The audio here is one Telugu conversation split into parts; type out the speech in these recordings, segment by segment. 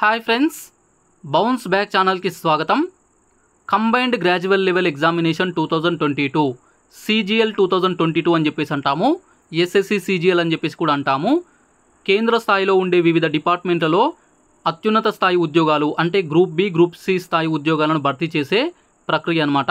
హాయ్ ఫ్రెండ్స్, బౌన్స్ బ్యాక్ ఛానల్కి స్వాగతం. Combined gradual level examination 2022 CGL 2022 అని చెప్పేసి అంటాము. SSC CGL అని చెప్పేసి కూడా అంటాము. కేంద్ర స్థాయిలో ఉండే వివిధ డిపార్ట్మెంట్లలో అత్యున్నత స్థాయి ఉద్యోగాలు అంటే గ్రూప్ బి, గ్రూప్ సి స్థాయి ఉద్యోగాలను భర్తీ చేసే ప్రక్రియ అనమాట.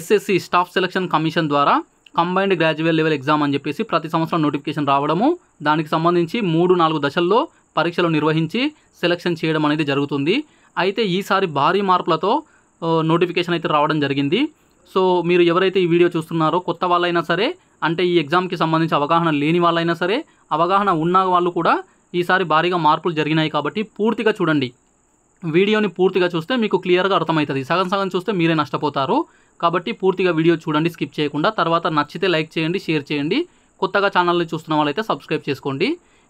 SSC స్టాఫ్ సెలక్షన్ కమిషన్ ద్వారా కంబైన్డ్ గ్రాడ్యువల్ లెవెల్ ఎగ్జామ్ అని చెప్పేసి ప్రతి సంవత్సరం నోటిఫికేషన్ రావడము, దానికి సంబంధించి 3-4 దశల్లో పరీక్షలు నిర్వహించి సెలక్షన్ చేయడం అనేది జరుగుతుంది. అయితే ఈసారి భారీ మార్పులతో నోటిఫికేషన్ అయితే రావడం జరిగింది. సో మీరు ఎవరైతే ఈ వీడియో చూస్తున్నారో కొత్త వాళ్ళైనా సరే, అంటే ఈ ఎగ్జామ్కి సంబంధించి అవగాహన లేని వాళ్ళైనా సరే, అవగాహన ఉన్న వాళ్ళు కూడా ఈసారి భారీగా మార్పులు జరిగినాయి కాబట్టి పూర్తిగా చూడండి. వీడియోని పూర్తిగా చూస్తే మీకు క్లియర్గా అర్థమవుతుంది. సగం సగం చూస్తే మీరే నష్టపోతారు. కాబట్టి పూర్తిగా వీడియో చూడండి, స్కిప్ చేయకుండా. తర్వాత నచ్చితే లైక్ చేయండి, షేర్ చేయండి. కొత్తగా ఛానల్ని చూస్తున్న వాళ్ళైతే సబ్స్క్రైబ్ చేసుకోండి.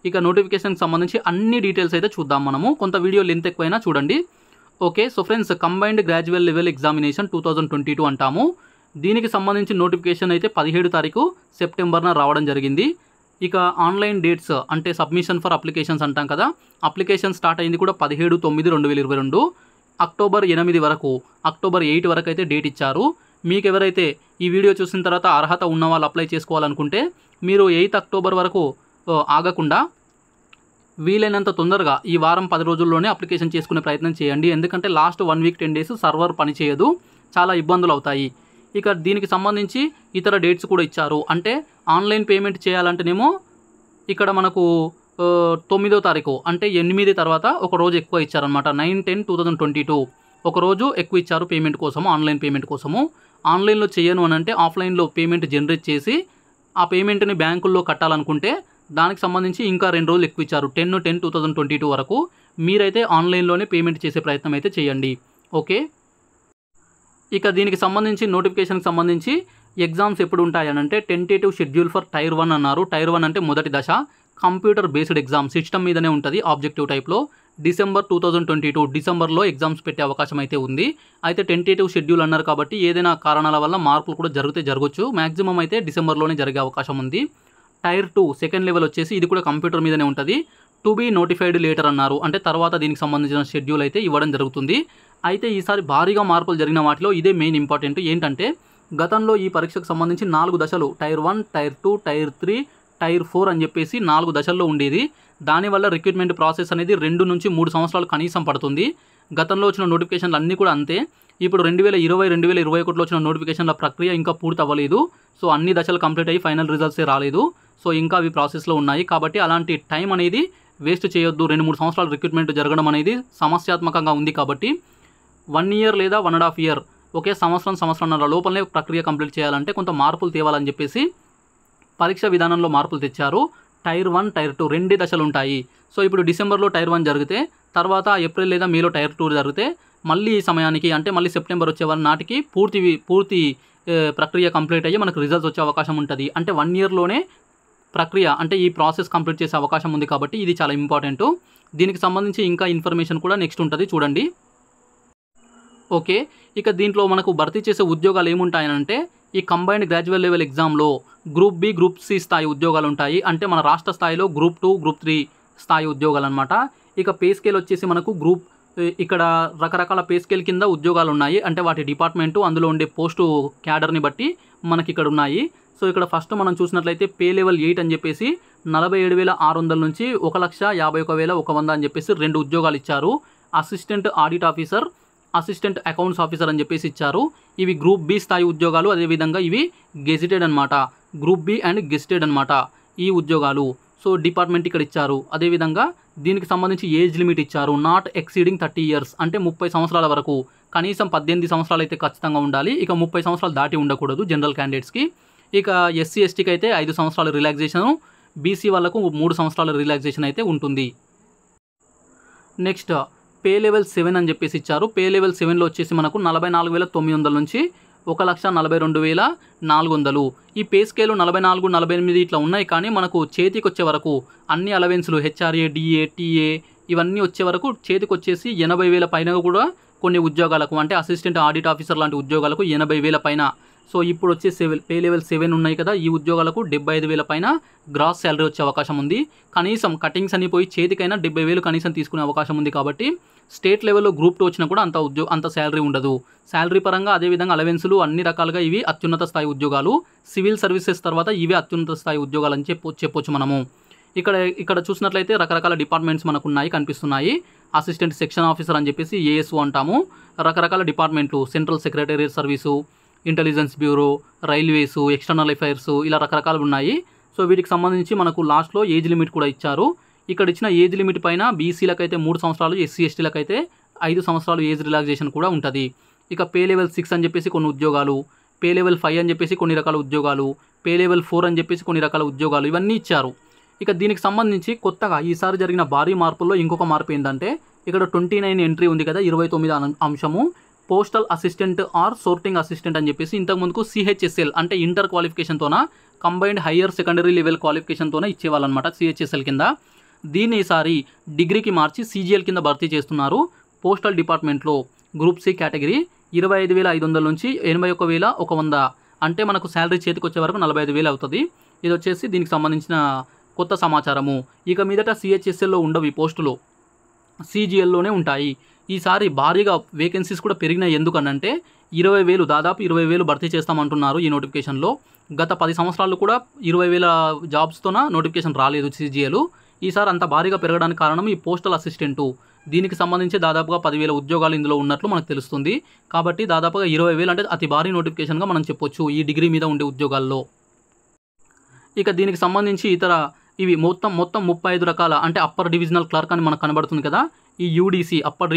ఇక నోటిఫికేషన్కి సంబంధించి అన్ని డీటెయిల్స్ అయితే చూద్దాం మనము. కొంత వీడియో లెంత్ ఎక్కువైనా చూడండి. Okay, so friends, combined gradual level examination 2022 అంటాము. దీనికి సంబంధించి నోటిఫికేషన్ అయితే 17 తారీఖు సెప్టెంబర్న రావడం జరిగింది. ఇక ఆన్లైన్ డేట్స్ అంటే సబ్మిషన్ ఫర్ అప్లికేషన్స్ అంటాం కదా, అప్లికేషన్ స్టార్ట్ అయింది కూడా 17/9/2022. అక్టోబర్ 8 వరకు, అక్టోబర్ 8 వరకు అయితే డేట్ ఇచ్చారు. మీకు ఎవరైతే ఈ వీడియో చూసిన తర్వాత అర్హత ఉన్న వాళ్ళు అప్లై చేసుకోవాలనుకుంటే మీరు 8 అక్టోబర్ వరకు ఆగకుండా వీలైనంత తొందరగా ఈ వారం 10 రోజుల్లోనే అప్లికేషన్ చేసుకునే ప్రయత్నం చేయండి. ఎందుకంటే లాస్ట్ 1 వీక్ 10 డేస్ సర్వర్ పనిచేయదు, చాలా ఇబ్బందులు అవుతాయి. ఇక దీనికి సంబంధించి ఇతర డేట్స్ కూడా ఇచ్చారు. అంటే ఆన్లైన్ పేమెంట్ చేయాలంటేనేమో ఇక్కడ మనకు 9వ తారీఖు అంటే 8 తర్వాత ఒక రోజు ఎక్కువ ఇచ్చారనమాట. 9/10/2022 ఒక రోజు ఎక్కువ ఇచ్చారు పేమెంట్ కోసము, ఆన్లైన్ పేమెంట్ కోసము. ఆన్లైన్లో చేయను అని అంటే ఆఫ్లైన్లో పేమెంట్ జనరేట్ చేసి ఆ పేమెంట్ని బ్యాంకుల్లో కట్టాలనుకుంటే దానికి సంబంధించి ఇంకా 2 రోజులు ఎక్కువ ఇచ్చారు. 10/10/2022 వరకు మీరైతే ఆన్లైన్లోనే పేమెంట్ చేసే ప్రయత్నం అయితే చేయండి. ఓకే, ఇక దీనికి సంబంధించి నోటిఫికేషన్కి సంబంధించి ఎగ్జామ్స్ ఎప్పుడు ఉంటాయనంటే టెంటేటివ్ షెడ్యూల్ ఫర్ టైర్ 1 అన్నారు. టైర్ 1 అంటే మొదటి దశ, కంప్యూటర్ బేస్డ్ ఎగ్జామ్, సిస్టమ్ మీదనే ఉంటుంది, ఆబ్జెక్టివ్ టైప్లో. డిసెంబర్ 2022 డిసెంబర్లో ఎగ్జామ్స్ పెట్టే అవకాశం అయితే ఉంది. అయితే టెంటేటివ్ షెడ్యూల్ అన్నారు కాబట్టి ఏదైనా కారణాల వల్ల మార్పులు కూడా జరగవచ్చు. మ్యాక్సిమం అయితే డిసెంబర్లోనే జరిగే అవకాశం ఉంది. టైర్ 2 సెకండ్ లెవెల్ వచ్చేసి ఇది కూడా కంప్యూటర్ మీదనే ఉంటుంది. టు బీ నోటిఫైడ్ లేటర్ అన్నారు. అంటే తర్వాత దీనికి సంబంధించిన షెడ్యూల్ అయితే ఇవ్వడం జరుగుతుంది. అయితే ఈసారి భారీగా మార్పులు జరిగిన వాటిలో ఇదే మెయిన్ ఇంపార్టెంట్. ఏంటంటే గతంలో ఈ పరీక్షకు సంబంధించి 4 దశలు, టైర్ 1, టైర్ 2, టైర్ 3, టైర్ 4 అని చెప్పేసి 4 దశల్లో ఉండేది. దానివల్ల రిక్రూట్మెంట్ ప్రాసెస్ అనేది 2 నుంచి 3 సంవత్సరాలు కనీసం పడుతుంది. గతంలో వచ్చిన నోటిఫికేషన్లు అన్నీ కూడా అంతే. ఇప్పుడు 2020-2021లో వచ్చిన నోటిఫికేషన్ల ప్రక్రియ ఇంకా పూర్తి అవ్వలేదు. సో అన్ని దశలు కంప్లీట్ అయ్యి ఫైనల్ రిజల్ట్సే రాలేదు. సో ఇంకా అవి ప్రాసెస్లో ఉన్నాయి. కాబట్టి అలాంటి టైం అనేది వేస్ట్ చేయొద్దు. 2-3 సంవత్సరాలు రిక్రూట్మెంట్ జరగడం అనేది సమస్యాత్మకంగా ఉంది. కాబట్టి 1 ఇయర్ లేదా 1.5 ఇయర్, ఒకే సంవత్సరంన్నర లోపలనే ప్రక్రియ కంప్లీట్ చేయాలంటే కొంత మార్పులు తేవాలని చెప్పేసి పరీక్ష విధానంలో మార్పులు తెచ్చారు. టైర్ 1, టైర్ 2 2 దశలు ఉంటాయి. సో ఇప్పుడు డిసెంబర్లో టైర్ 1 జరిగితే తర్వాత ఏప్రిల్ లేదా మేలో టైర్ 2 జరిగితే మళ్ళీ ఈ సమయానికి అంటే మళ్ళీ సెప్టెంబర్ వచ్చే నాటికి పూర్తి ప్రక్రియ కంప్లీట్ అయ్యి మనకు రిజల్ట్స్ వచ్చే అవకాశం ఉంటుంది. అంటే 1 ఇయర్లోనే ప్రక్రియ అంటే ఈ ప్రాసెస్ కంప్లీట్ చేసే అవకాశం ఉంది. కాబట్టి ఇది చాలా ఇంపార్టెంట్. దీనికి సంబంధించి ఇంకా ఇన్ఫర్మేషన్ కూడా నెక్స్ట్ ఉంటుంది, చూడండి. ఓకే, ఇక దీంట్లో మనకు భర్తీ చేసే ఉద్యోగాలు ఏముంటాయనంటే ఈ కంబైన్డ్ గ్రాడ్యువల్ లెవెల్ ఎగ్జామ్లో గ్రూప్ బి, గ్రూప్ సి స్థాయి ఉద్యోగాలు ఉంటాయి. అంటే మన రాష్ట్ర స్థాయిలో గ్రూప్ 2, గ్రూప్ 3 స్థాయి ఉద్యోగాలు అనమాట. ఇక పే స్కేల్ వచ్చేసి మనకు ఇక్కడ రకరకాల పే స్కేల్ కింద ఉద్యోగాలు ఉన్నాయి. అంటే వాటి డిపార్ట్మెంటు, అందులో ఉండే పోస్టు క్యాడర్ని బట్టి మనకి ఇక్కడ ఉన్నాయి. సో ఇక్కడ ఫస్ట్ మనం చూసినట్లయితే పే లెవెల్ 8 అని చెప్పేసి 47,600 నుంచి 1,51,100 అని చెప్పేసి 2 ఉద్యోగాలు ఇచ్చారు. Assistant audit officer, assistant accounts officer అని చెప్పేసి ఇచ్చారు. ఇవి గ్రూప్ బి స్థాయి ఉద్యోగాలు. అదేవిధంగా ఇవి గెజిటెడ్ అనమాట, గ్రూప్ బి అండ్ గెజిటెడ్ అనమాట ఈ ఉద్యోగాలు. సో డిపార్ట్మెంట్ ఇక్కడ ఇచ్చారు. అదేవిధంగా దీనికి సంబంధించి ఏజ్ లిమిట్ ఇచ్చారు, నాట్ ఎక్సీడింగ్ 30 ఇయర్స్, అంటే 30 సంవత్సరాల వరకు. కనీసం 18 సంవత్సరాలు అయితే ఖచ్చితంగా ఉండాలి. ఇక 30 సంవత్సరాలు దాటి ఉండకూడదు జనరల్ క్యాండిడేట్స్కి. ఇక SC STకి అయితే 5 సంవత్సరాల రిలాక్సేషను, BC వాళ్ళకు 3 సంవత్సరాల రిలాక్సేషన్ అయితే ఉంటుంది. నెక్స్ట్ పే లెవెల్ 7 అని చెప్పేసి ఇచ్చారు. పే లెవెల్ 7లో వచ్చేసి మనకు 44,900 నుంచి 1,42,400. ఈ పే స్కేలు 44, 48 ఇట్లా ఉన్నాయి. కానీ మనకు చేతికి వచ్చే వరకు అన్ని అలవెన్స్లు HRA, DA, TA ఇవన్నీ వచ్చే వరకు చేతికి వచ్చేసి 80,000 పైన కూడా కొన్ని ఉద్యోగాలకు, అంటే అసిస్టెంట్ ఆడిట్ ఆఫీసర్ లాంటి ఉద్యోగాలకు 80,000 పైన సో ఇప్పుడు వచ్చే పే లెవెల్ 7 ఉన్నాయి కదా, ఈ ఉద్యోగాలకు 75,000 పైన గ్రాస్ శాలరీ వచ్చే అవకాశం ఉంది. కనీసం కటింగ్స్ అని పోయి చేతికైనా 70,000 కనీసం తీసుకునే అవకాశం ఉంది. కాబట్టి స్టేట్ లెవెల్లో గ్రూప్ 2 వచ్చినా కూడా అంత శాలరీ ఉండదు. శాలరీ పరంగా అదేవిధంగా అలవెన్సులు అన్ని రకాలుగా ఇవి అత్యున్నత స్థాయి ఉద్యోగాలు. సివిల్ సర్వీసెస్ తర్వాత ఇవి అత్యున్నత స్థాయి ఉద్యోగాలు అని చెప్పొచ్చు మనము. ఇక్కడ చూసినట్లయితే రకరకాల డిపార్ట్మెంట్స్ మనకు ఉన్నాయి, కనిపిస్తున్నాయి. అసిస్టెంట్ సెక్షన్ ఆఫీసర్ అని చెప్పేసి ఏఎస్ఓ అంటాము. రకరకాల డిపార్ట్మెంట్లు, central secretariat service, intelligence bureau, railways, external affairs, ఇలా రకరకాలు ఉన్నాయి. సో వీటికి సంబంధించి మనకు లాస్ట్లో ఏజ్ లిమిట్ కూడా ఇచ్చారు. ఇక్కడ ఇచ్చిన ఏజ్ లిమిట్ పైన బీసీలకైతే 3 సంవత్సరాలు, ఎస్సీ ఎస్టీలకైతే 5 సంవత్సరాలు ఏజ్ రిలాక్సేషన్ కూడా ఉంటుంది. ఇక పే లెవెల్ 6 అని చెప్పేసి కొన్ని ఉద్యోగాలు, పే లెవెల్ 5 అని చెప్పేసి కొన్ని రకాల ఉద్యోగాలు, పే లెవెల్ 4 అని చెప్పేసి కొన్ని రకాల ఉద్యోగాలు, ఇవన్నీ ఇచ్చారు. ఇక దీనికి సంబంధించి కొత్తగా ఈసారి జరిగిన భారీ మార్పుల్లో ఇంకొక మార్పు ఏంటంటే ఇక్కడ 29 ఎంట్రీ ఉంది కదా, 29 అంశము postal assistant or sorting assistant అని చెప్పేసి ఇంతకుముందుకు సిహెచ్ఎస్ఎల్ అంటే ఇంటర్ క్వాలిఫికేషన్తోన కంబైన్డ్ హయ్యర్ సెకండరీ లెవెల్ క్వాలిఫికేషన్తోనే ఇచ్చేవాళ్ళనమాట సిహెచ్ఎస్ఎల్ కింద. దీన్ని ఈసారి డిగ్రీకి మార్చి సీజీఎల్ కింద భర్తీ చేస్తున్నారు. పోస్టల్ డిపార్ట్మెంట్లో గ్రూప్ సి కేటగిరీ 25,500 నుంచి 81,100, అంటే మనకు శాలరీ చేతికి వచ్చే వరకు 45,000 అవుతుంది. ఇది వచ్చేసి దీనికి సంబంధించిన కొత్త సమాచారము. ఇక మీదట సిహెచ్ఎస్ఎల్లో ఉండవు, ఈ పోస్టులు సీజీఎల్లోనే ఉంటాయి. ఈసారి భారీగా వేకెన్సీస్ కూడా పెరిగినాయి. ఎందుకనంటే 20,000 దాదాపు 20,000 భర్తీ చేస్తామంటున్నారు ఈ నోటిఫికేషన్లో. గత 10 సంవత్సరాలు కూడా 20,000 జాబ్స్తోన నోటిఫికేషన్ రాలేదు సీజీఎల్. ఈసారి అంత భారీగా పెరగడానికి కారణం ఈ పోస్టల్ అసిస్టెంటు. దీనికి సంబంధించి దాదాపుగా 10,000 ఉద్యోగాలు ఇందులో ఉన్నట్లు మనకు తెలుస్తుంది. కాబట్టి దాదాపుగా 20,000 అంటే అతి భారీ నోటిఫికేషన్గా మనం చెప్పొచ్చు ఈ డిగ్రీ మీద ఉండే ఉద్యోగాల్లో. ఇక దీనికి సంబంధించి ఇవి మొత్తం 35 రకాల అంటే అప్పర్ డివిజనల్ క్లర్క్ అని మనకు కనబడుతుంది కదా, ఈ యూడీసీ అప్పర్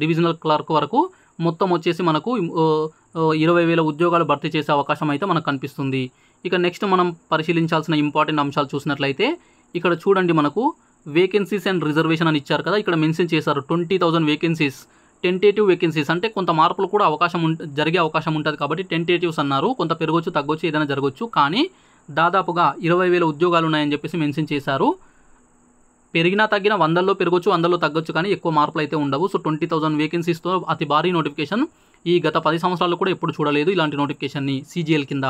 డివిజనల్ క్లర్క్ వరకు మొత్తం వచ్చేసి మనకు 20,000 ఉద్యోగాలు భర్తీ చేసే అవకాశం అయితే మనకు కనిపిస్తుంది. ఇక నెక్స్ట్ మనం పరిశీలించాల్సిన ఇంపార్టెంట్ అంశాలు చూసినట్లయితే ఇక్కడ చూడండి, మనకు వేకెన్సీస్ అండ్ రిజర్వేషన్ అని ఇచ్చారు కదా, ఇక్కడ మెన్షన్ చేశారు 20,000 వేకెన్సీస్, టెంటేటివ్ వేకెన్సీస్ అంటే కొంత మార్పులు కూడా జరిగే అవకాశం ఉంటుంది. కాబట్టి టెంటేటివ్స్ అన్నారు, కొంత పెరగొచ్చు తగ్గొచ్చు ఏదైనా జరగవచ్చు. కానీ దాదాపుగా 20,000 ఉద్యోగాలు ఉన్నాయని చెప్పేసి మెన్షన్ చేశారు. పెరిగినా తగ్గినా 100లో పెరగొచ్చు, 100లో తగ్గొచ్చు, కానీ ఎక్కువ మార్పులు అయితే ఉండవు. సో 20,000 వేకెన్సీస్తో అతి భారీ నోటిఫికేషన్. ఈ గత 10 సంవత్సరాలు కూడా ఎప్పుడు చూడలేదు ఇలాంటి నోటిఫికేషన్ని సీజీఎల్ కింద.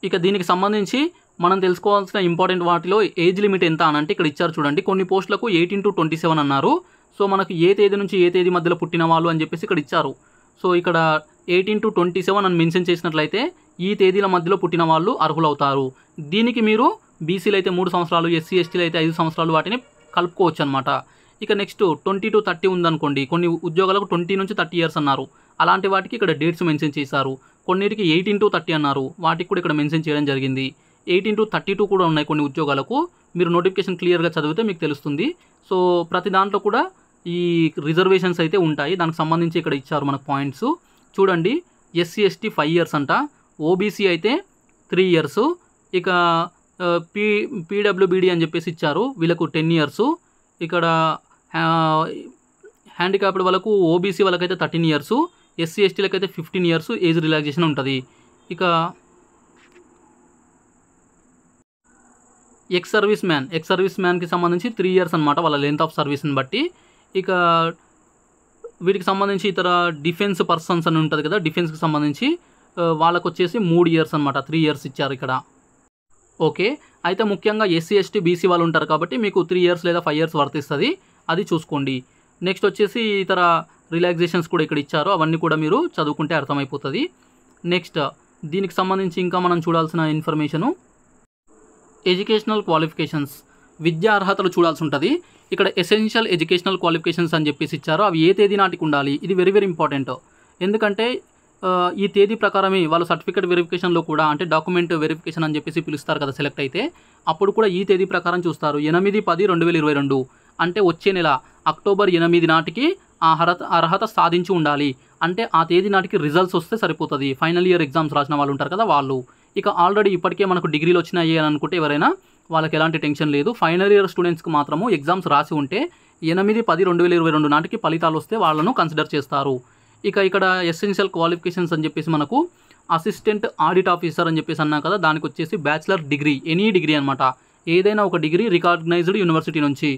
ఇక దీనికి సంబంధించి మనం తెలుసుకోవాల్సిన ఇంపార్టెంట్ వాటిలో ఏజ్ లిమిట్ ఎంత అని అంటే ఇక్కడ ఇచ్చారు చూడండి. కొన్ని పోస్టులకు 18 to 27 అన్నారు. సో మనకు ఏ తేదీ నుంచి ఏ తేదీ మధ్యలో పుట్టిన వాళ్ళు అని చెప్పేసి ఇక్కడ ఇచ్చారు. సో ఇక్కడ 18 to 27 అని మెన్షన్ చేసినట్లయితే ఈ తేదీల మధ్యలో పుట్టిన వాళ్ళు అర్హులవుతారు. దీనికి మీరు బీసీలు అయితే 3 సంవత్సరాలు, ఎస్సీ ఎస్టీలు అయితే 5 సంవత్సరాలు వాటిని కలుపుకోవచ్చు అనమాట. ఇక నెక్స్ట్ 20 to 30 ఉందనుకోండి, కొన్ని ఉద్యోగాలకు 20 నుంచి 30 years అన్నారు. అలాంటి వాటికి ఇక్కడ డేట్స్ మెన్షన్ చేశారు. కొన్నిటికి 18 to 30 అన్నారు, వాటికి కూడా ఇక్కడ మెన్షన్ చేయడం జరిగింది. 18 to 32 కూడా ఉన్నాయి కొన్ని ఉద్యోగాలకు. మీరు నోటిఫికేషన్ క్లియర్గా చదివితే మీకు తెలుస్తుంది. సో ప్రతి దాంట్లో కూడా ఈ రిజర్వేషన్స్ అయితే ఉంటాయి. దానికి సంబంధించి ఇక్కడ ఇచ్చారు మనకు పాయింట్స్ చూడండి. ఎస్సీ ఎస్టీ 5 years అంట, ఓబీసీ అయితే 3 years, ఇక పీడబ్ల్యూబీడీ అని చెప్పేసి ఇచ్చారు, వీళ్ళకు 10 years. ఇక్కడ హ్యాండిక్యాప్డ్ వాళ్ళకు ఓబీసీ వాళ్ళకైతే 13 years, ఎస్సీ ఎస్టీలకైతే 15 years ఏజ్ రిలాక్సేషన్ ఉంటుంది. ఇక ఎక్స్ సర్వీస్ మ్యాన్కి సంబంధించి 3 years అనమాట, వాళ్ళ లెంత్ ఆఫ్ సర్వీస్ని బట్టి. ఇక వీటికి సంబంధించి ఇతర డిఫెన్స్ పర్సన్స్ అని ఉంటుంది కదా, డిఫెన్స్కి సంబంధించి వాళ్ళకు వచ్చేసి 3 years అనమాట, 3 years ఇచ్చారు ఇక్కడ. ఓకే, అయితే ముఖ్యంగా ఎస్సీ ఎస్టీ బీసీ వాళ్ళు ఉంటారు కాబట్టి మీకు 3 years లేదా 5 years వర్తిస్తుంది, అది చూసుకోండి. నెక్స్ట్ వచ్చేసి ఇతర రిలాక్సేషన్స్ కూడా ఇక్కడ ఇచ్చారు, అవన్నీ కూడా మీరు చదువుకుంటే అర్థమైపోతుంది. నెక్స్ట్ దీనికి సంబంధించి ఇంకా మనం చూడాల్సిన ఇన్ఫర్మేషను ఎడ్యుకేషనల్ క్వాలిఫికేషన్స్, విద్యా అర్హతలు చూడాల్సి ఉంటుంది. ఇక్కడ ఎసెన్షియల్ ఎడ్యుకేషనల్ క్వాలిఫికేషన్స్ అని చెప్పేసి ఇచ్చారు. అవి ఏ తేదీ నాటికి ఉండాలి, ఇది వెరీ వెరీ ఇంపార్టెంట్. ఎందుకంటే ఈ తేదీ ప్రకారమే వాళ్ళు సర్టిఫికేట్ వెరిఫికేషన్లో కూడా, అంటే డాక్యుమెంట్ వెరిఫికేషన్ అని చెప్పేసి పిలుస్తారు కదా సెలెక్ట్ అయితే, అప్పుడు కూడా ఈ తేదీ ప్రకారం చూస్తారు. 8/10/2022 అంటే వచ్చే నెల అక్టోబర్ 8 నాటికి ఆ అర్హత సాధించి ఉండాలి. అంటే ఆ తేదీ నాటికి రిజల్ట్స్ వస్తే సరిపోతుంది. ఫైనల్ ఇయర్ ఎగ్జామ్స్ రాసిన వాళ్ళు ఉంటారు కదా వాళ్ళు. ఇక ఆల్రెడీ ఇప్పటికే మనకు డిగ్రీలు వచ్చినాయి అని అనుకుంటే ఎవరైనా వాళ్ళకి ఎలాంటి టెన్షన్ లేదు. ఫైనల్ ఇయర్ స్టూడెంట్స్కి మాత్రము ఎగ్జామ్స్ రాసి ఉంటే 8/10/2022 నాటికి ఫలితాలు వస్తే వాళ్ళను కన్సిడర్ చేస్తారు. ఇక ఇక్కడ ఎసెన్షియల్ క్వాలిఫికేషన్స్ అని చెప్పేసి మనకు అసిస్టెంట్ ఆడిట్ ఆఫీసర్ అని చెప్పేసి అన్నా కదా, దానికి వచ్చేసి బ్యాచిలర్ డిగ్రీ, ఎనీ డిగ్రీ అనమాట, ఏదైనా ఒక డిగ్రీ రికగ్నైజ్డ్ యూనివర్సిటీ నుంచి,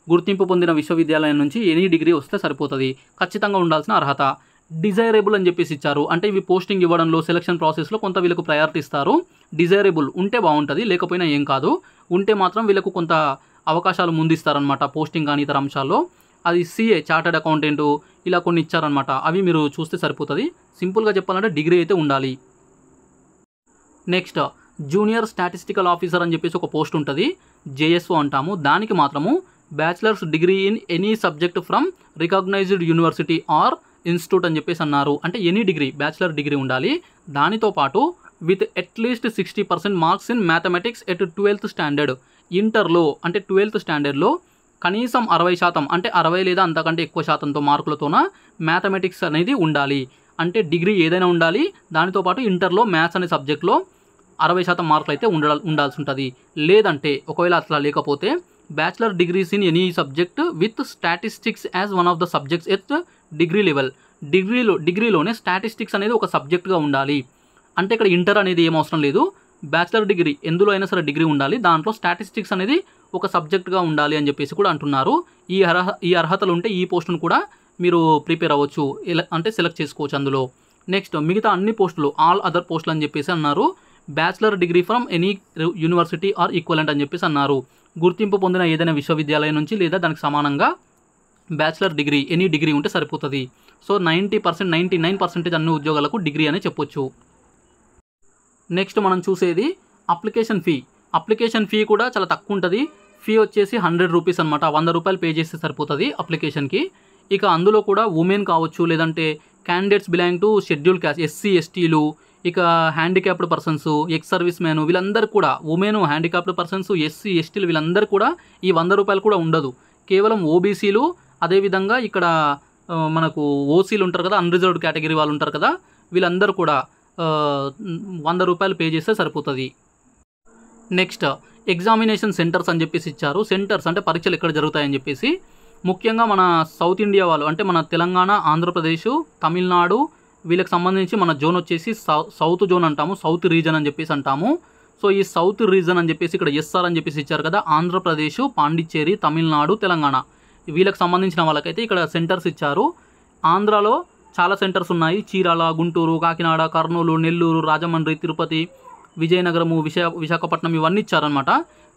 గుర్తింపు పొందిన విశ్వవిద్యాలయం నుంచి ఎనీ డిగ్రీ వస్తే సరిపోతుంది, ఖచ్చితంగా ఉండాల్సిన అర్హత. డిజైరబుల్ అని చెప్పేసి ఇచ్చారు. అంటే ఇవి పోస్టింగ్ ఇవ్వడంలో సెలక్షన్ ప్రాసెస్లో కొంత వీళ్ళకు ప్రయారిటీ ఇస్తారు. డిజైరబుల్ ఉంటే బాగుంటుంది, లేకపోయినా ఏం కాదు. ఉంటే మాత్రం వీళ్ళకు కొంత అవకాశాలు ముందిస్తారనమాట పోస్టింగ్ కానీ ఇతర అంశాల్లో. అది సిఏ చార్టర్డ్ అకౌంటెంట్ ఇలా కొన్ని ఇచ్చారనమాట. అవి మీరు చూస్తే సరిపోతుంది. సింపుల్గా చెప్పాలంటే డిగ్రీ అయితే ఉండాలి. నెక్స్ట్ జూనియర్ స్టాటిస్టికల్ ఆఫీసర్ అని చెప్పేసి ఒక పోస్ట్ ఉంటుంది, జేఎస్ఓ అంటాము. దానికి మాత్రము bachelors degree in any subject from recognized university or institute అని చెప్పేసి అన్నారు. అంటే ఎనీ డిగ్రీ, బ్యాచిలర్ డిగ్రీ ఉండాలి. దానితో పాటు with at least 60% marks in mathematics at 12th standard. ఇంటర్లో అంటే 12th స్టాండర్డ్లో కనీసం 60% అంటే 60 లేదా అంతకంటే ఎక్కువ శాతంతో మార్కులతోన మ్యాథమెటిక్స్ అనేది ఉండాలి. అంటే డిగ్రీ ఏదైనా ఉండాలి, దానితో పాటు ఇంటర్లో మ్యాథ్స్ అనే సబ్జెక్ట్లో 60% మార్కులు అయితే ఉండాల్సి ఉంటుంది. లేదంటే ఒకవేళ అట్లా లేకపోతే bachelor degrees in any subject with statistics as one of the subjects at degree level. డిగ్రీలోనే స్టాటిస్టిక్స్ అనేది ఒక సబ్జెక్ట్గా ఉండాలి. అంటే ఇక్కడ ఇంటర్ అనేది ఏం అవసరం లేదు, బ్యాచిలర్ డిగ్రీ ఎందులో అయినా సరే డిగ్రీ ఉండాలి, దాంట్లో స్టాటిస్టిక్స్ అనేది ఒక సబ్జెక్ట్గా ఉండాలి అని చెప్పేసి కూడా అంటున్నారు. ఈ అర్హతలు ఉంటే ఈ పోస్టును కూడా మీరు ప్రిపేర్ అవ్వచ్చు, అంటే సెలెక్ట్ చేసుకోవచ్చు అందులో. నెక్స్ట్ మిగతా అన్ని పోస్టులు ఆల్ అదర్ పోస్టులు అని చెప్పేసి అన్నారు. Bachelor degree from any university are equivalent అని చెప్పేసి అన్నారు. గుర్తింపు పొందిన ఏదైనా విశ్వవిద్యాలయం నుంచి లేదా దానికి సమానంగా బ్యాచిలర్ డిగ్రీ ఎనీ డిగ్రీ ఉంటే సరిపోతుంది. సో 90%, 99% అన్ని ఉద్యోగాలకు డిగ్రీ అనే చెప్పొచ్చు. నెక్స్ట్ మనం చూసేది అప్లికేషన్ ఫీ. అప్లికేషన్ ఫీ కూడా చాలా తక్కువ ఉంటుంది. ఫీ వచ్చేసి 100 రూపీస్ అనమాట. 100 రూపాయలు పే చేస్తే సరిపోతుంది అప్లికేషన్కి. ఇక అందులో కూడా ఉమెన్ కావచ్చు, లేదంటే candidates belong to schedule caste, SC ఎస్టీలు, ఇక handicapped persons, ex service man, వీళ్ళందరూ కూడా ఉమెన్, హ్యాండిక్యాప్డ్ పర్సన్స్, ఎస్సీ ఎస్టీలు వీళ్ళందరూ కూడా ఈ 100 రూపాయలు కూడా ఉండదు. కేవలం ఓబీసీలు, అదేవిధంగా ఇక్కడ మనకు ఓసీలు ఉంటారు కదా, అన్రిజర్వ్డ్ కేటగిరీ వాళ్ళు ఉంటారు కదా, వీళ్ళందరూ కూడా 100 రూపాయలు పే చేస్తే సరిపోతుంది. నెక్స్ట్ ఎగ్జామినేషన్ సెంటర్స్ అని చెప్పేసి ఇచ్చారు. సెంటర్స్ అంటే పరీక్షలు ఎక్కడ జరుగుతాయని చెప్పేసి. ముఖ్యంగా మన సౌత్ ఇండియా వాళ్ళు అంటే మన తెలంగాణ, ఆంధ్రప్రదేశ్, తమిళనాడు వీళ్ళకి సంబంధించి మన జోన్ వచ్చేసి సౌత్ జోన్ అంటాము, సౌత్ రీజన్ అని చెప్పేసి అంటాము. సో ఈ సౌత్ రీజన్ అని చెప్పేసి ఇక్కడ ఎస్ఆర్ అని చెప్పేసి ఇచ్చారు కదా, ఆంధ్రప్రదేశ్, పాండిచ్చేరి, తమిళనాడు, తెలంగాణ వీళ్ళకి సంబంధించిన వాళ్ళకైతే ఇక్కడ సెంటర్స్ ఇచ్చారు. ఆంధ్రాలో చాలా సెంటర్స్ ఉన్నాయి, చీరాల, గుంటూరు, కాకినాడ, కర్నూలు, నెల్లూరు, రాజమండ్రి, తిరుపతి, విజయనగరము, విశాఖపట్నం ఇవన్నీ ఇచ్చారనమాట.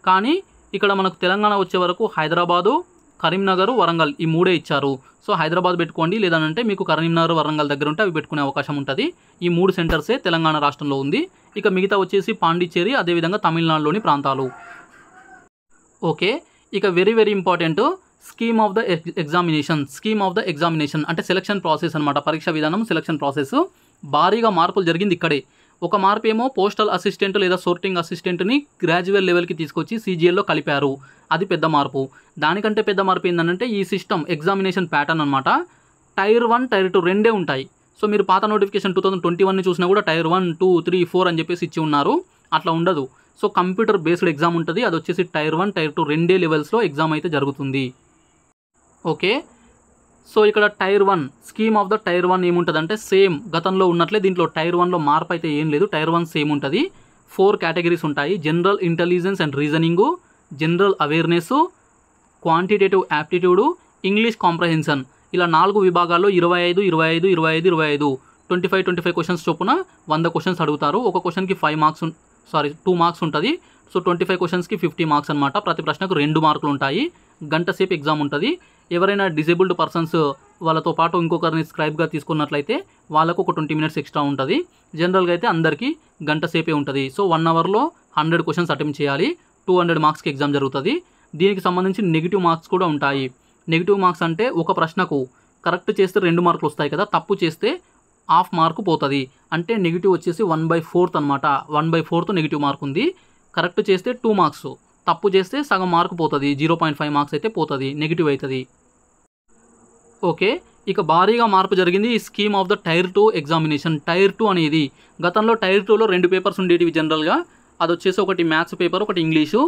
కానీ ఇక్కడ మనకు తెలంగాణ వచ్చే వరకు హైదరాబాదు, కరీంనగర్, వరంగల్ ఈ మూడే ఇచ్చారు. సో హైదరాబాద్ పెట్టుకోండి, లేదంటే మీకు కరీంనగర్, వరంగల్ దగ్గర ఉంటే అవి పెట్టుకునే అవకాశం ఉంటుంది. ఈ 3 సెంటర్సే తెలంగాణ రాష్ట్రంలో ఉంది. ఇక మిగతా వచ్చేసి పాండిచ్చేరి, అదేవిధంగా తమిళనాడులోని ప్రాంతాలు. ఓకే, ఇక very very important scheme of the examination. Scheme of the examination అంటే సెలక్షన్ ప్రాసెస్ అనమాట. పరీక్ష విధానం, సెలక్షన్ ప్రాసెస్ భారీగా మార్పులు జరిగింది ఇక్కడే. ఒక మార్పు ఏమో పోస్టల్ అసిస్టెంట్ లేదా సోర్టింగ్ అసిస్టెంట్ని గ్రాడ్యుయేట్ లెవెల్కి తీసుకొచ్చి సీజీఎల్లో కలిపారు. అది పెద్ద మార్పు. దానికంటే పెద్ద మార్పు ఏంటంటే ఈ సిస్టమ్ ఎగ్జామినేషన్ ప్యాటర్న్ అనమాట. టైర్ 1, టైర్ 2 రెండే ఉంటాయి. సో మీరు పాత నోటిఫికేషన్ 2021ని చూసినా కూడా టైర్ 1, 2, 3, 4 అని చెప్పేసి ఇచ్చి ఉన్నారు. అట్లా ఉండదు. సో కంప్యూటర్ బేస్డ్ ఎగ్జామ్ ఉంటుంది. అది వచ్చేసి టైర్ 1, టైర్ 2 రెండే లెవెల్స్లో ఎగ్జామ్ అయితే జరుగుతుంది. ఓకే, సో ఇక్కడ tier 1 scheme of the tier 1 ఏముంటుందంటే సేమ్ గతంలో ఉన్నట్లే దీంట్లో టైర్ 1లో మార్పు అయితే ఏం లేదు. టైర్ 1 సేమ్ ఉంటుంది. 4 కేటగిరీస్ ఉంటాయి. General intelligence and reasoning, general awareness, quantitative aptitude, English comprehension ఇలా 4 విభాగాల్లో 25, 25, 25, 25 25 క్వశ్చన్స్ చొప్పున 100 క్వశ్చన్స్ అడుగుతారు. ఒక క్వశ్చన్కి 2 మార్క్స్ ఉంటుంది. సో 25 క్వశ్చన్స్కి 50 మార్క్స్ అనమాట. ప్రతి ప్రశ్నకు 2 మార్కులు ఉంటాయి. గంట సేపు ఎగ్జామ్ ఉంటుంది. ఎవరైనా డిజేబుల్డ్ పర్సన్స్ వాళ్ళతో పాటు ఇంకొకరిని స్క్రైబ్గా తీసుకున్నట్లయితే వాళ్ళకు ఒక 20 మినిట్స్ ఎక్స్ట్రా ఉంటుంది. జనరల్గా అయితే అందరికీ గంట సేపే ఉంటుంది. సో 1 అవర్లో 100 క్వశ్చన్స్ అటెంప్ట్ చేయాలి. 200 మార్క్స్కి ఎగ్జామ్ జరుగుతుంది. దీనికి సంబంధించి నెగిటివ్ మార్క్స్ కూడా ఉంటాయి. నెగిటివ్ మార్క్స్ అంటే ఒక ప్రశ్నకు కరెక్ట్ చేస్తే 2 మార్కులు వస్తాయి కదా, తప్పు చేస్తే ½ మార్కు పోతుంది. అంటే నెగిటివ్ వచ్చేసి 1/4 అనమాట. 1/4 నెగిటివ్ మార్క్ ఉంది. కరెక్ట్ చేస్తే 2 మార్క్స్, తప్పు చేస్తే సగం మార్కు పోతుంది. 0.5 మార్క్స్ అయితే పోతుంది, నెగిటివ్ అవుతుంది. ఓకే, ఇక భారీగా మార్పు జరిగింది ఈ scheme of the tier 2 examination. Tier 2 అనేది గతంలో టైర్ 2లో 2 పేపర్స్ ఉండేటివి జనరల్గా. అది వచ్చేసి ఒకటి మ్యాథ్స్ పేపర్, ఒకటి ఇంగ్లీషు.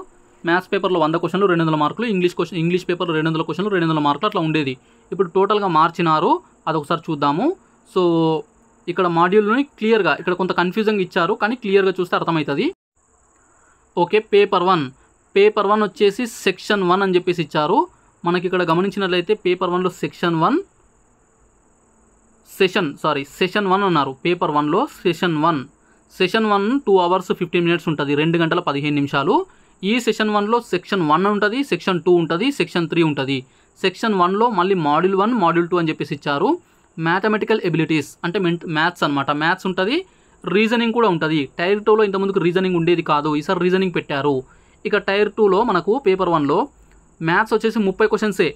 మ్యాథ్స్ పేపర్లో 100 క్వశ్చన్లు 200 మార్కులు, ఇంగ్లీష్ పేపర్లో 200 క్వశ్చన్లు 200 మార్కులు అట్లా ఉండేది. ఇప్పుడు టోటల్గా మార్చినారు. అదొకసారి చూద్దాము. సో ఇక్కడ మాడ్యూల్ని క్లియర్గా ఇక్కడ కొంత కన్ఫ్యూజంగా ఇచ్చారు, కానీ క్లియర్గా చూస్తే అర్థమవుతుంది. ఓకే, పేపర్ 1 వచ్చేసి సెక్షన్ 1 అని చెప్పేసి ఇచ్చారు. మనకి ఇక్కడ గమనించినట్లయితే పేపర్ 1లో సెక్షన్ 1, సెషన్ 1 అన్నారు. పేపర్ 1లో సెషన్ 1 2 hours 15 minutes ఉంటుంది, 2 గంటల 15 నిమిషాలు. ఈ సెషన్ 1లో సెక్షన్ 1 ఉంటుంది, సెక్షన్ 2 ఉంటుంది, సెక్షన్ 3 ఉంటుంది. సెక్షన్ 1లో మళ్ళీ మాడ్యూల్ 1 మాడ్యూల్ 2 అని చెప్పేసి ఇచ్చారు. మ్యాథమెటికల్ ఎబిలిటీస్ అంటే మ్యాథ్స్ అనమాట, మ్యాథ్స్ ఉంటుంది, రీజనింగ్ కూడా ఉంటుంది. టైర్ 2లో ఇంతకుముందుకు రీజనింగ్ ఉండేది కాదు, ఈసారి రీజనింగ్ పెట్టారు. ఇక టైర్ 2లో మనకు పేపర్ 1లో మ్యాథ్స్ వచ్చేసి 30 క్వశ్చన్సే,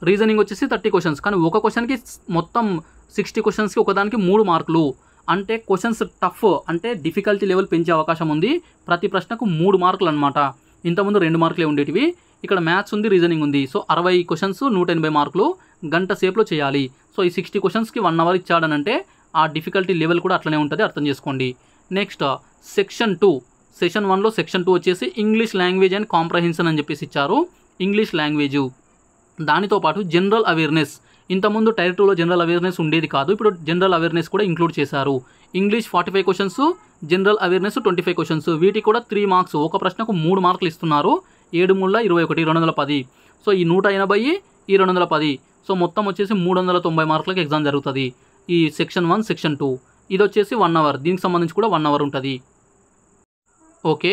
రీజనింగ్ వచ్చేసి 30 క్వశ్చన్స్. కానీ ఒక క్వశ్చన్కి మొత్తం 60 క్వశ్చన్స్కి ఒకదానికి 3 మార్కులు. అంటే క్వశ్చన్స్ టఫ్ అంటే డిఫికల్టీ లెవెల్ పెంచే అవకాశం ఉంది. ప్రతి ప్రశ్నకు 3 మార్కులు అనమాట. ఇంతకుముందు 2 మార్కులే ఉండేటివి, ఇక్కడ మ్యాథ్స్ ఉంది, రీజనింగ్ ఉంది. సో 60 క్వశ్చన్స్ 180 మార్కులు గంట సేపులో చేయాలి. సో ఈ 60 క్వశ్చన్స్కి 1 hour ఇచ్చాడనంటే ఆ డిఫికల్టీ లెవెల్ కూడా అట్లనే ఉంటుంది, అర్థం చేసుకోండి. నెక్స్ట్ సెక్షన్ 2, సెషన్ 1లో సెక్షన్ 2 వచ్చేసి ఇంగ్లీష్ లాంగ్వేజ్ అండ్ కాంప్రహెన్షన్ అని చెప్పేసి ఇచ్చారు. ఇంగ్లీష్ లాంగ్వేజ్, దానితో పాటు జనరల్ అవేర్నెస్. ఇంతకుముందు టైర్ 2లో జనరల్ అవేర్నెస్ ఉండేది కాదు, ఇప్పుడు జనరల్ అవేర్నెస్ కూడా ఇంక్లూడ్ చేశారు. English 45 questions, general awareness 25 questions. వీటికి కూడా 3 మార్క్స్, ఒక ప్రశ్నకు 3 మార్కులు ఇస్తున్నారు. 7 × 21 210. సో ఈ 180 ఈ 210, సో మొత్తం వచ్చేసి 390 మార్కులకు ఎగ్జామ్ జరుగుతుంది. ఈ సెక్షన్ 1 సెక్షన్ 2 ఇది వచ్చేసి 1 hour, దీనికి సంబంధించి కూడా 1 hour ఉంటుంది. ఓకే,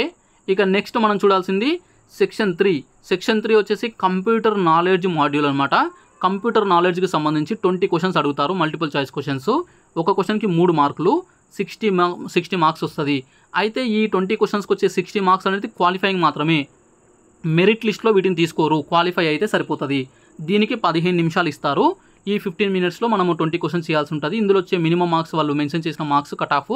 ఇక నెక్స్ట్ మనం చూడాల్సింది సెక్షన్ 3. సెక్షన్ 3 వచ్చేసి కంప్యూటర్ నాలెడ్జ్ మాడ్యూల్ అనమాట. కంప్యూటర్ నాలెడ్జ్కి సంబంధించి 20 క్వశ్చన్స్ అడుగుతారు, మల్టిపుల్ చాయిస్ క్వశ్చన్స్. ఒక క్వశ్చన్కి 3 మార్కులు, 60 మార్క్స్ వస్తుంది. అయితే ఈ 20 క్వశ్చన్స్కి వచ్చే 60 మార్క్స్ అనేది క్వాలిఫైయింగ్ మాత్రమే, మెరిట్ లిస్ట్లో వీటిని తీసుకోరు, క్వాలిఫై అయితే సరిపోతుంది. దీనికి 15 నిమిషాలు ఇస్తారు. ఈ 15 minutesలో మనము 20 క్వశ్చన్స్ చేయాల్సి ఉంటుంది. ఇందులో వచ్చే మినిమం మార్క్స్ వాళ్ళు మెన్షన్ చేసిన marks cut off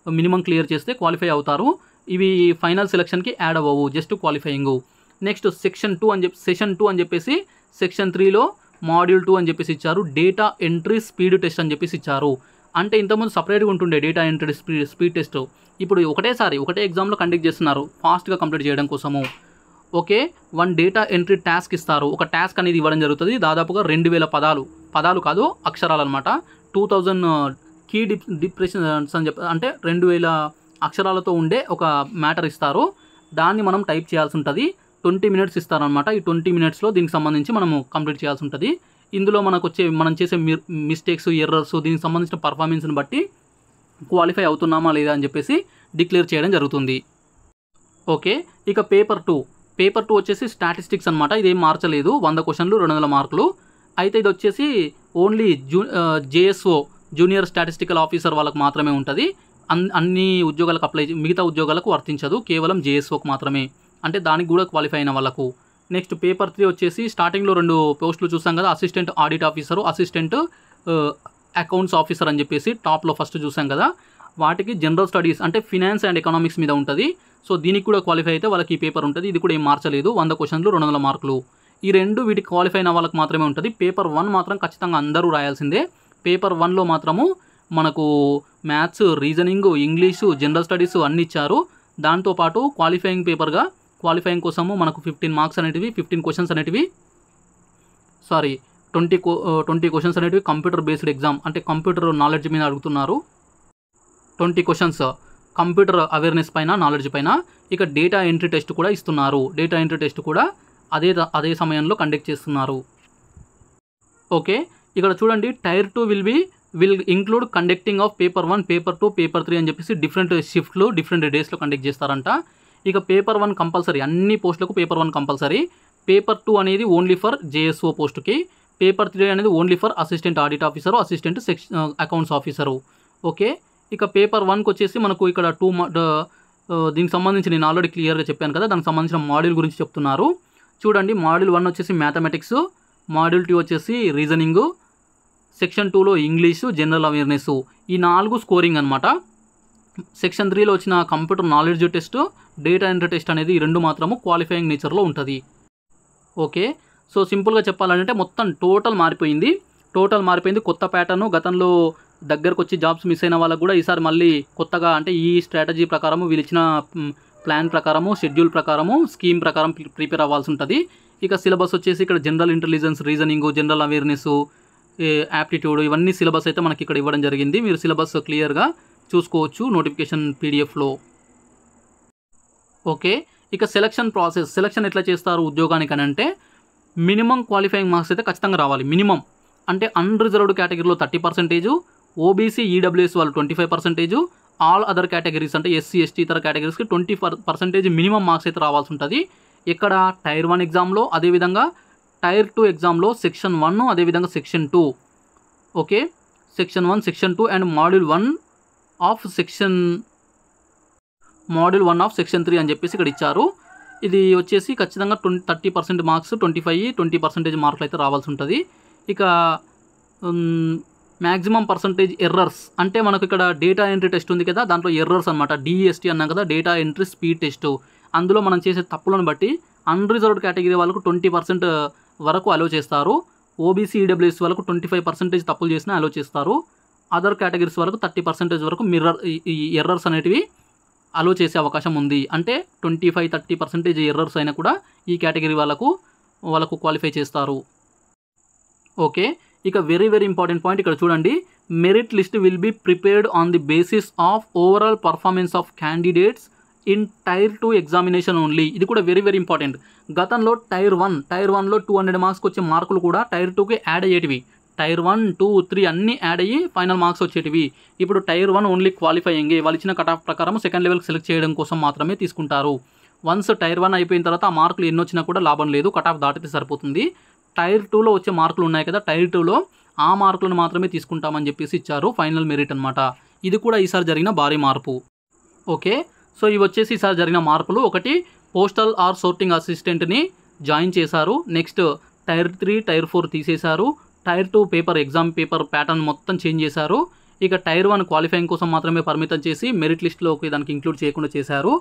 minimum clear చేస్తే క్వాలిఫై అవుతారు. ఇవి ఫైనల్ సెలక్షన్కి యాడ్ అవ్వవు, జస్ట్ క్వాలిఫైయింగ్. నెక్స్ట్ సెక్షన్ 2 అని చెప్పి సెషన్ 2 అని చెప్పేసి సెక్షన్ 3లో మాడ్యూల్ 2 అని చెప్పేసి ఇచ్చారు. డేటా ఎంట్రీ స్పీడ్ టెస్ట్ అని చెప్పేసి ఇచ్చారు. అంటే ఇంతకుముందు సపరేట్గా ఉంటుండే డేటా ఎంట్రీ స్పీడ్ టెస్ట్, ఇప్పుడు ఒకటే ఎగ్జామ్లో కండక్ట్ చేస్తున్నారు ఫాస్ట్గా కంప్లీట్ చేయడం కోసము. ఓకే, 1 డేటా ఎంట్రీ టాస్క్ ఇస్తారు. ఒక టాస్క్ అనేది ఇవ్వడం జరుగుతుంది. దాదాపుగా 2000 పదాలు కాదు అక్షరాలు అనమాట. 2000 కీ డిప్రెషన్స్ అని చెప్పి, అంటే 2000 అక్షరాలతో ఉండే ఒక మ్యాటర్ ఇస్తారు. దాన్ని మనం టైప్ చేయాల్సి ఉంటుంది. 20 minutes ఇస్తారనమాట. ఈ 20 minutesలో దీనికి సంబంధించి మనము కంప్లీట్ చేయాల్సి ఉంటుంది. ఇందులో మనం చేసే మిస్టేక్స్, ఎర్రర్స్, దీనికి సంబంధించిన పర్ఫార్మెన్స్ని బట్టి క్వాలిఫై అవుతున్నామా లేదా అని చెప్పేసి డిక్లేర్ చేయడం జరుగుతుంది. ఓకే, ఇక పేపర్ 2 వచ్చేసి స్టాటిస్టిక్స్ అనమాట. ఇదేం మార్చలేదు, 100 క్వశ్చన్లు 200 మార్కులు. అయితే ఇది వచ్చేసి only JSO junior statistical officer వాళ్ళకు మాత్రమే ఉంటుంది. అన్ని ఉద్యోగాలకు మిగతా ఉద్యోగాలకు వర్తించదు, కేవలం జేఎస్ఓకి మాత్రమే, అంటే దానికి కూడా క్వాలిఫై అయిన వాళ్ళకు. నెక్స్ట్ పేపర్ 3 వచ్చేసి స్టార్టింగ్లో 2 పోస్టులు చూసాం కదా, assistant audit officer, assistant accounts officer అని చెప్పేసి టాప్లో ఫస్ట్ చూసాం కదా. వాటికి జనరల్ స్టడీస్ అంటే ఫినాన్స్ అండ్ ఎకనామిక్స్ మీద ఉంటుంది. సో దీనికి కూడా క్వాలిఫై అయితే వాళ్ళకి ఈ పేపర్ ఉంటుంది. ఇది కూడా ఏం మార్చలేదు, 100 క్వశ్చన్లు 200 మార్కులు. ఈ 2 వీటికి క్వాలిఫై అయిన వాళ్ళకి మాత్రమే ఉంటుంది. పేపర్ 1 మాత్రం ఖచ్చితంగా అందరూ రాయాల్సిందే. పేపర్ 1లో మాత్రము మనకు maths, reasoning, English, general studies అన్నీ ఇచ్చారు. దాంతోపాటు క్వాలిఫైయింగ్ కోసము మనకు 15 మార్క్స్ అనేటివి, 15 క్వశ్చన్స్ అనేటివి 20 క్వశ్చన్స్ అనేటివి కంప్యూటర్ బేస్డ్ ఎగ్జామ్, అంటే కంప్యూటర్ నాలెడ్జ్ మీద అడుగుతున్నారు. 20 క్వశ్చన్స్ కంప్యూటర్ అవేర్నెస్ పైన, నాలెడ్జ్ పైన. ఇక డేటా ఎంట్రీ టెస్ట్ కూడా ఇస్తున్నారు. డేటా ఎంట్రీ టెస్ట్ కూడా అదే సమయంలో కండక్ట్ చేస్తున్నారు. ఓకే, ఇక్కడ చూడండి, tier 2 will include conducting of paper 1, paper 2, paper 3 అని చెప్పేసి డిఫరెంట్ షిఫ్ట్లు డిఫరెంట్ డేస్లో కండక్ట్ చేస్తారంట. ఇక పేపర్ 1 కంపల్సరీ, అన్ని పోస్టులకు పేపర్ 1 కంపల్సరీ. పేపర్ 2 అనేది ఓన్లీ ఫర్ జేఎస్ఓ పోస్టుకి. పేపర్ 3 అనేది only for assistant audit officer, assistant accounts officer. Okay, ఇక పేపర్ 1కి వచ్చేసి మనకు ఇక్కడ దీనికి సంబంధించి నేను ఆల్రెడీ క్లియర్గా చెప్పాను కదా, దానికి సంబంధించిన మాడ్యూల్ గురించి చెప్తున్నారు. చూడండి, మాడ్యూల్ 1 వచ్చేసి మ్యాథమెటిక్స్, మాడ్యూల్ 2 వచ్చేసి రీజనింగ్, సెక్షన్ 2లో ఇంగ్లీషు, జనరల్ అవేర్నెస్. ఈ 4 స్కోరింగ్ అనమాట. సెక్షన్ 3లో వచ్చిన computer knowledge test, data entry test అనేది ఈ 2 మాత్రము క్వాలిఫైయింగ్ నేచర్లో ఉంటుంది. ఓకే, సో సింపుల్గా చెప్పాలంటే మొత్తం టోటల్ మారిపోయింది. కొత్త ప్యాటర్ను. గతంలో దగ్గరకు వచ్చి జాబ్స్ మిస్ అయిన వాళ్ళకు కూడా ఈసారి మళ్ళీ కొత్తగా, అంటే ఈ స్ట్రాటజీ ప్రకారము, వీళ్ళు ఇచ్చిన ప్లాన్ ప్రకారము, షెడ్యూల్ ప్రకారము, స్కీమ్ ప్రకారం ప్రిపేర్ అవ్వాల్సి ఉంటుంది. ఇక సిలబస్ వచ్చేసి ఇక్కడ general intelligence, reasoning, general awareness, aptitude, ఇవన్నీ సిలబస్ అయితే మనకి ఇక్కడ ఇవ్వడం జరిగింది. మీరు సిలబస్ క్లియర్గా చూసుకోవచ్చు నోటిఫికేషన్ పీడిఎఫ్లో. ఓకే, ఇక సెలక్షన్ ఎట్లా చేస్తారు ఉద్యోగానికి అని అంటే, మినిమం క్వాలిఫైయింగ్ మార్క్స్ అయితే ఖచ్చితంగా రావాలి. మినిమం అంటే అన్రిజర్వ్డ్ కేటగిరీలో 30%, ఓబీసీ ఈడబ్ల్యూఎస్ వాళ్ళు 25%, ఆల్ అదర్ కేటగిరీస్ అంటే ఎస్సీ ఎస్టీ ఇతర కేటగిరీస్కి 20% మినిమం మార్క్స్ అయితే రావాల్సి ఉంటుంది. ఇక్కడ టైర్ 1 ఎగ్జామ్లో, అదేవిధంగా టైర్ 2 ఎగ్జామ్లో సెక్షన్ 1 అదేవిధంగా section 2, okay, section 1 section 2 and module 1 of section 3 అని చెప్పేసి ఇక్కడ ఇచ్చారు. ఇది వచ్చేసి ఖచ్చితంగా 30% మార్క్స్, 20% మార్కులు అయితే రావాల్సి ఉంటుంది. ఇక మ్యాక్సిమం పర్సంటేజ్ ఎర్రర్స్ అంటే మనకు ఇక్కడ డేటా ఎంట్రీ టెస్ట్ ఉంది కదా, దాంట్లో ఎర్రర్స్ అనమాట. డిఎస్టీ అన్నాం కదా, డేటా ఎంట్రీ స్పీడ్ టెస్ట్. అందులో మనం చేసే తప్పులను బట్టి అన్రిజర్వ్డ్ కేటగిరీ వాళ్ళకు 20% వరకు అలో చేస్తారు. ఓబీసీ ఈడబ్ల్యూఎస్ వాళ్ళకు 25% తప్పులు చేసినా అలో చేస్తారు. అదర్ కేటగిరీస్ వరకు 30% వరకు ఈ ఎర్రర్స్ అనేటివి అలో చేసే అవకాశం ఉంది. అంటే 25-30% ఎర్రర్స్ అయినా కూడా ఈ కేటగిరీ వాళ్ళకు క్వాలిఫై చేస్తారు. ఓకే, ఇక వెరీ ఇంపార్టెంట్ పాయింట్ ఇక్కడ చూడండి. Merit list will be prepared on the basis of overall performance of candidates in tier 2 examination only. ఇది కూడా వెరీ ఇంపార్టెంట్. గతంలో టైర్ 1లో 200 మార్క్స్కి వచ్చే మార్కులు కూడా టైర్ 2కి యాడ్ అయ్యేటివి. టైర్ 1, 2, 3 అన్నీ యాడ్ అయ్యి ఫైనల్ మార్క్స్ వచ్చేటివి. ఇప్పుడు టైర్ 1 ఓన్లీ క్వాలిఫైయింగ్, వాళ్ళు ఇచ్చిన కట్ ఆఫ్ ప్రకారం సెకండ్ లెవెల్కి సెలెక్ట్ చేయడం కోసం మాత్రమే తీసుకుంటారు. వన్స్ టైర్ 1 అయిపోయిన తర్వాత ఆ మార్కులు ఎన్ని వచ్చినా కూడా లాభం లేదు, కట్ ఆఫ్ దాటితే సరిపోతుంది. టైర్ 2లో వచ్చే మార్కులు ఉన్నాయి కదా, టైర్ 2లో ఆ మార్కులను మాత్రమే తీసుకుంటామని చెప్పేసి ఇచ్చారు. ఫైనల్ మెరిట్ అనమాట. ఇది కూడా ఈసారి జరిగిన భారీ మార్పు. ఓకే, సో ఇవి వచ్చేసి ఈసారి జరిగిన మార్పులు. ఒకటి, పోస్టల్ ఆర్ సోర్టింగ్ అసిస్టెంట్ని జాయిన్ చేశారు. నెక్స్ట్ టైర్ 3, టైర్ 4 తీసేశారు. టైర్ 2 ఎగ్జామ్ పేపర్ ప్యాటర్న్ మొత్తం చేంజ్ చేశారు. ఇక టైర్ 1 క్వాలిఫైయింగ్ కోసం మాత్రమే పరిమితం చేసి మెరిట్ లిస్ట్లోకి దానికి ఇంక్లూడ్ చేయకుండా చేశారు.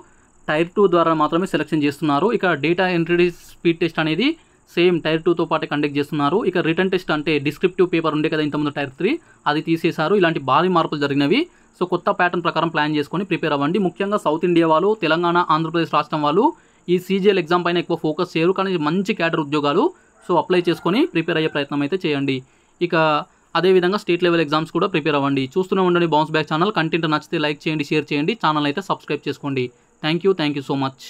టైర్ 2 ద్వారా మాత్రమే సెలెక్షన్ చేస్తున్నారు. ఇక డేటా ఎంట్రీ స్పీడ్ టెస్ట్ అనేది సేమ్ టైర్ 2తో పాటే కండక్ట్ చేస్తున్నారు. ఇక రిటర్న్ టెస్ట్ అంటే డిస్క్రిప్టివ్ పేపర్ ఉండే కదా ఇంతకుముందు టైర్ 3, అది తీసేశారు. ఇలాంటి భారీ మార్పులు జరిగినవి. సో కొత్త ప్యాటర్న్ ప్రకారం ప్లాన్ చేసుకొని ప్రిపేర్ అవ్వండి. ముఖ్యంగా సౌత్ ఇండియా వాళ్ళు, తెలంగాణ, ఆంధ్రప్రదేశ్ రాష్ట్రం వాళ్ళు ఈ సీజీఎల్ ఎగ్జామ్ పైన ఎక్కువ ఫోకస్ చేయరు, కానీ మంచి క్యాడర్ ఉద్యోగాలు. సో అప్లై చేసుకొని ప్రిపేర్ అయ్యే ప్రయత్నం అయితే చేయండి. ఇక అదేవిధంగా స్టేట్ లెవెల్ ఎగ్జామ్స్ కూడా ప్రిపేర్ అవ్వండి. చూస్తూనే ఉండండి బౌన్స్ బ్యాక్ ఛానల్. కంటెంట్ నచ్చితే లైక్ చేయండి, షేర్ చేయండి, ఛానల్ అయితే సబ్స్క్రైబ్ చేసుకోండి. Thank you so much.